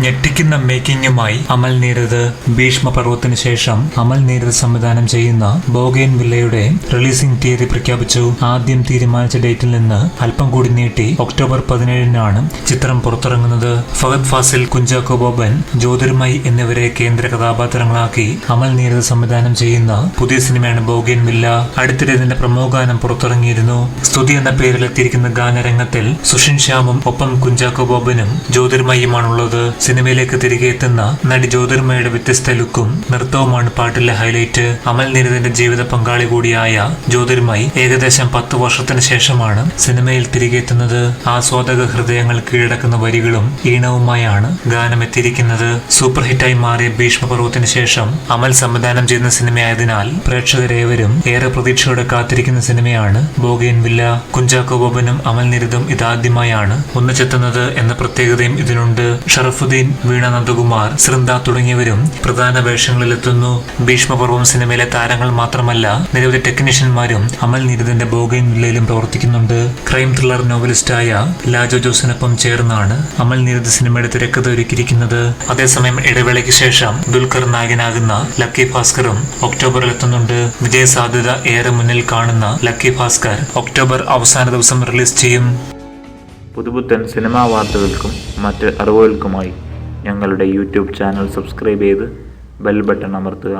ഞെട്ടിക്കുന്ന മേക്കിങ്ങുമായി അമൽ നീരദ്. ഭീഷ്മപർവത്തിന് ശേഷം അമൽ നീരദ് സംവിധാനം ചെയ്യുന്ന ബോഗെയിൻവില്ലയുടെ റിലീസിംഗ് തീയതി പ്രഖ്യാപിച്ചു. ആദ്യം തീരുമാനിച്ച ഡേറ്റിൽ നിന്ന് അല്പം കൂടി നീട്ടി ഒക്ടോബർ 17-നാണ് ചിത്രം പുറത്തിറങ്ങുന്നത്. ഫഹദ് ഫാസിൽ, കുഞ്ചാക്കോ ബോബൻ, ജ്യോതിർമയി എന്നിവരെ കേന്ദ്ര കഥാപാത്രങ്ങളാക്കി അമൽ നീരദ് സംവിധാനം ചെയ്യുന്ന പുതിയ സിനിമയാണ് ബോഗെയിൻവില്ല. അടുത്തിടെ ഇതിന്റെ പ്രമോ ഗാനം പുറത്തിറങ്ങിയിരുന്നു. സ്തുതി എന്ന പേരിലെത്തിയിരിക്കുന്ന ഗാനരംഗത്തിൽ സുഷിൻ ശ്യാമും ഒപ്പം കുഞ്ചാക്കോ ബോബനും ജ്യോതിർമയുമാണുള്ളത്. സിനിമയിലേക്ക് തിരികെ എത്തുന്ന നടി ജ്യോതിർമയുടെ വ്യത്യസ്ത ലുക്കും നൃത്തവുമാണ് പാട്ടിലെ ഹൈലൈറ്റ്. അമൽ നീരദിന്റെ ജീവിത പങ്കാളി കൂടിയായ ജ്യോതിർമയി ഏകദേശം 10 വർഷത്തിന് ശേഷമാണ് സിനിമയിൽ തിരികെ എത്തുന്നത്. ആസ്വാദക ഹൃദയങ്ങൾ കീഴടക്കുന്ന വരികളും ഈണവുമായാണ് ഗാനം എത്തിയിരിക്കുന്നത്. സൂപ്പർ ഹിറ്റായി മാറിയ ഭീഷ്മപർവത്തിന് ശേഷം അമൽ സംവിധാനം ചെയ്യുന്ന സിനിമയായതിനാൽ പ്രേക്ഷകരേവരും ഏറെ പ്രതീക്ഷയോടെ കാത്തിരിക്കുന്ന സിനിമയാണ് ബോഗെയിൻവില്ല. കുഞ്ചാക്കോ ബോബനും അമൽ നീരദും ഇതാദ്യമായാണ് ഒന്നിച്ചെത്തുന്നത് എന്ന പ്രത്യേകതയും ഇതിനുണ്ട്. ഷറഫുദ്ദീൻ, വീണ നന്ദകുമാർ, സൃന്ദ തുടങ്ങിയവരും പ്രധാന വേഷങ്ങളിലെത്തുന്നു. ഭീഷ്മപർവം സിനിമയിലെ താരങ്ങൾ മാത്രമല്ല, നിരവധി ടെക്നീഷ്യന്മാരും അമൽ നീരദിന്റെ ബോഗെയിൻവില്ലയിലും പ്രവർത്തിക്കുന്നുണ്ട്. ക്രൈം ത്രില്ലർ നോവലിസ്റ്റായ ലാജോ ജോസിനൊപ്പം ചേർന്നാണ് അമൽ നീരദ് സിനിമയുടെ തിരക്കഥ ഒരുക്കിയിരിക്കുന്നത്. അതേസമയം ഇടവേളയ്ക്ക് ശേഷം ദുൽഖർ നായകനാകുന്ന ലക്കി ഭാസ്കറും ഒക്ടോബറിൽ എത്തുന്നുണ്ട്. വിജയ സാധ്യത ഏറെ മുന്നിൽ കാണുന്ന ലക്കി ഭാസ്കർ ഒക്ടോബർ അവസാന ദിവസം റിലീസ് ചെയ്യും. പുതുപുത്തൻ സിനിമാ വാർത്തകൾക്കും മറ്റ് അറിവുകൾക്കുമായി ഞങ്ങളുടെ യൂട്യൂബ് ചാനൽ സബ്സ്ക്രൈബ് ചെയ്ത് ബെൽ ബട്ടൺ അമർത്തുക.